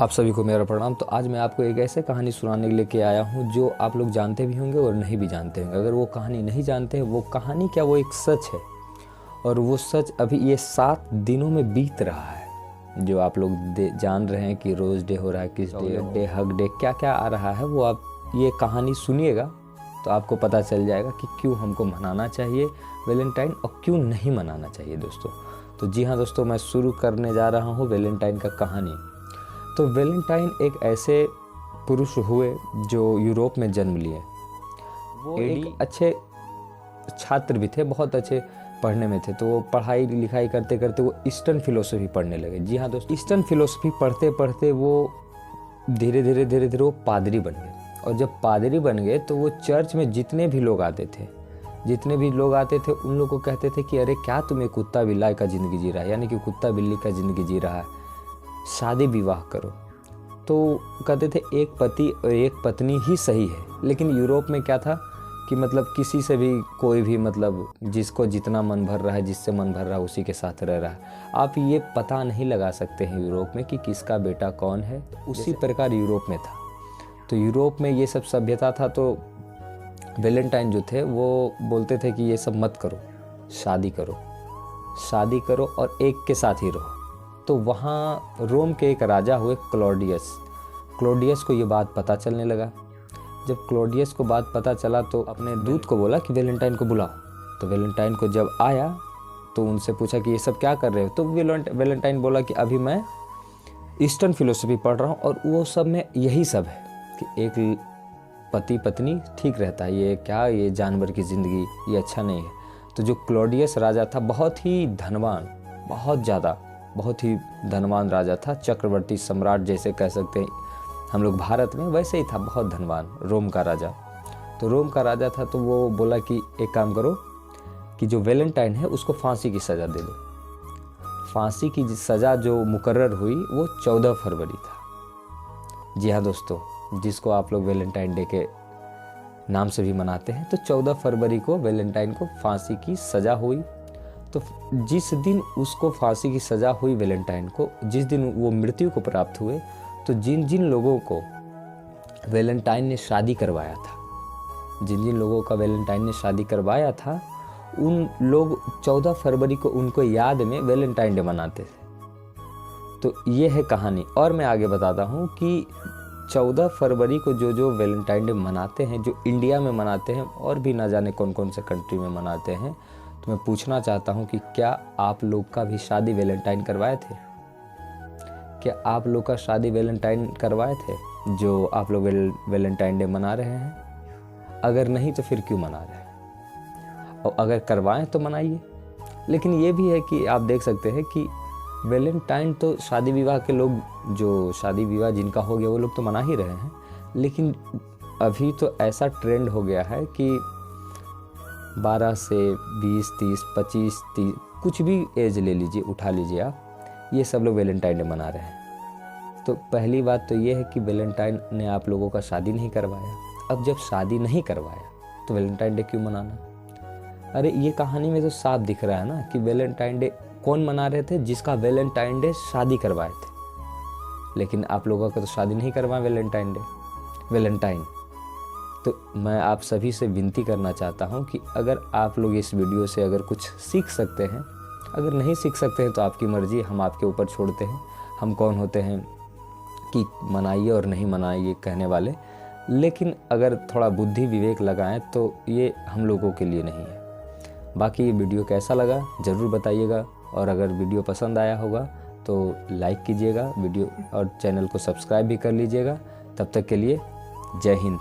आप सभी को मेरा प्रणाम। तो आज मैं आपको एक ऐसे कहानी सुनाने के लेके आया हूँ जो आप लोग जानते भी होंगे और नहीं भी जानते होंगे। अगर वो कहानी नहीं जानते हैं, वो कहानी क्या, वो एक सच है और वो सच अभी ये 7 दिनों में बीत रहा है। जो आप लोग जान रहे हैं कि रोज़ डे हो रहा है, किस डे, हग डे, क्या क्या आ रहा है, वो आप ये कहानी सुनिएगा तो आपको पता चल जाएगा कि क्यों हमको मनाना चाहिए वैलेंटाइन और क्यों नहीं मनाना चाहिए दोस्तों। तो जी हाँ दोस्तों, मैं शुरू करने जा रहा हूँ वैलेंटाइन का कहानी। तो वैलेंटाइन एक ऐसे पुरुष हुए जो यूरोप में जन्म लिए। वो एक अच्छे छात्र भी थे, बहुत अच्छे पढ़ने में थे। तो वो पढ़ाई लिखाई करते करते वो ईस्टर्न फिलोसफी पढ़ने लगे। जी हाँ दोस्तों, ईस्टर्न फिलोसफी पढ़ते पढ़ते वो धीरे धीरे वो पादरी बन गए। और जब पादरी बन गए तो वो चर्च में जितने भी लोग आते थे उन लोगों को कहते थे कि अरे क्या तुम एक कुत्ता बिल्ला का ज़िंदगी जी रहा है, यानी कि कुत्ता बिल्ली का ज़िंदगी जी रहा है, शादी विवाह करो। तो कहते थे एक पति और एक पत्नी ही सही है। लेकिन यूरोप में क्या था कि मतलब किसी से भी कोई भी मतलब जिसको जितना मन भर रहा है, जिससे मन भर रहा है उसी के साथ रह रहा है। आप ये पता नहीं लगा सकते हैं यूरोप में कि किसका बेटा कौन है। उसी प्रकार यूरोप में था। तो यूरोप में ये सब सभ्यता था। तो वैलेंटाइन जो थे वो बोलते थे कि ये सब मत करो, शादी करो और एक के साथ ही रहो। तो वहाँ रोम के एक राजा हुए क्लॉडियस को ये बात पता चलने लगा। जब क्लॉडियस को बात पता चला तो अपने दूत को बोला कि वैलेंटाइन को बुलाओ। तो वैलेंटाइन को जब आया तो उनसे पूछा कि ये सब क्या कर रहे हो। तो वैलेंटाइन बोला कि अभी मैं ईस्टर्न फिलोसफी पढ़ रहा हूँ और वो सब में यही सब है कि एक पति पत्नी ठीक रहता है, ये जानवर की ज़िंदगी, ये अच्छा नहीं है। तो जो क्लॉडियस राजा था बहुत ही धनवान, बहुत ही धनवान राजा था, चक्रवर्ती सम्राट जैसे कह सकते हैं हम लोग भारत में, वैसे ही था, बहुत धनवान रोम का राजा। तो रोम का राजा था तो वो बोला कि एक काम करो कि जो वैलेंटाइन है उसको फांसी की सज़ा दे दो। फांसी की सज़ा जो मुकर्रर हुई वो 14 फरवरी था। जी हाँ दोस्तों, जिसको आप लोग वैलेंटाइन डे के नाम से भी मनाते हैं। तो 14 फरवरी को वैलेंटाइन को फांसी की सज़ा हुई। तो जिस दिन उसको फांसी की सज़ा हुई वैलेंटाइन को, जिस दिन वो मृत्यु को प्राप्त हुए, तो जिन जिन लोगों को वैलेंटाइन ने शादी करवाया था, उन लोग 14 फरवरी को उनको याद में वैलेंटाइन डे मनाते थे। तो ये है कहानी। और मैं आगे बताता हूँ कि 14 फरवरी को जो वैलेंटाइन डे मनाते हैं, जो इंडिया में मनाते हैं और भी ना जाने कौन कौन से कंट्री में मनाते हैं, तो मैं पूछना चाहता हूँ कि क्या आप लोग का भी शादी वैलेंटाइन करवाए थे? क्या आप लोग का शादी वैलेंटाइन करवाए थे जो आप लोग वैलेंटाइन डे मना रहे हैं? अगर नहीं तो फिर क्यों मना रहे हैं? और अगर करवाएं तो मनाइए। लेकिन ये भी है कि आप देख सकते हैं कि वैलेंटाइन तो शादी विवाह के लोग, जो शादी विवाह जिनका हो गया वो लोग तो मना ही रहे हैं। लेकिन अभी तो ऐसा ट्रेंड हो गया है कि 12 से 20, 30, 25, 30 कुछ भी एज ले लीजिए, उठा लीजिए आप, ये सब लोग वैलेंटाइन डे मना रहे हैं। तो पहली बात तो ये है कि वैलेंटाइन ने आप लोगों का शादी नहीं करवाया। अब जब शादी नहीं करवाया तो वैलेंटाइन डे क्यों मनाना? अरे ये कहानी में तो साफ दिख रहा है ना कि वैलेंटाइन डे कौन मना रहे थे? जिसका वैलेंटाइन डे शादी करवाए थे। लेकिन आप लोगों का तो शादी नहीं करवाए वैलेंटाइन। तो मैं आप सभी से विनती करना चाहता हूँ कि अगर आप लोग इस वीडियो से अगर कुछ सीख सकते हैं, अगर नहीं सीख सकते हैं तो आपकी मर्ज़ी, हम आपके ऊपर छोड़ते हैं। हम कौन होते हैं कि मनाइए और नहीं मनाइए कहने वाले। लेकिन अगर थोड़ा बुद्धि विवेक लगाएं तो ये हम लोगों के लिए नहीं है। बाकी ये वीडियो कैसा लगा ज़रूर बताइएगा। और अगर वीडियो पसंद आया होगा तो लाइक कीजिएगा वीडियो और चैनल को सब्सक्राइब भी कर लीजिएगा। तब तक के लिए जय हिंद।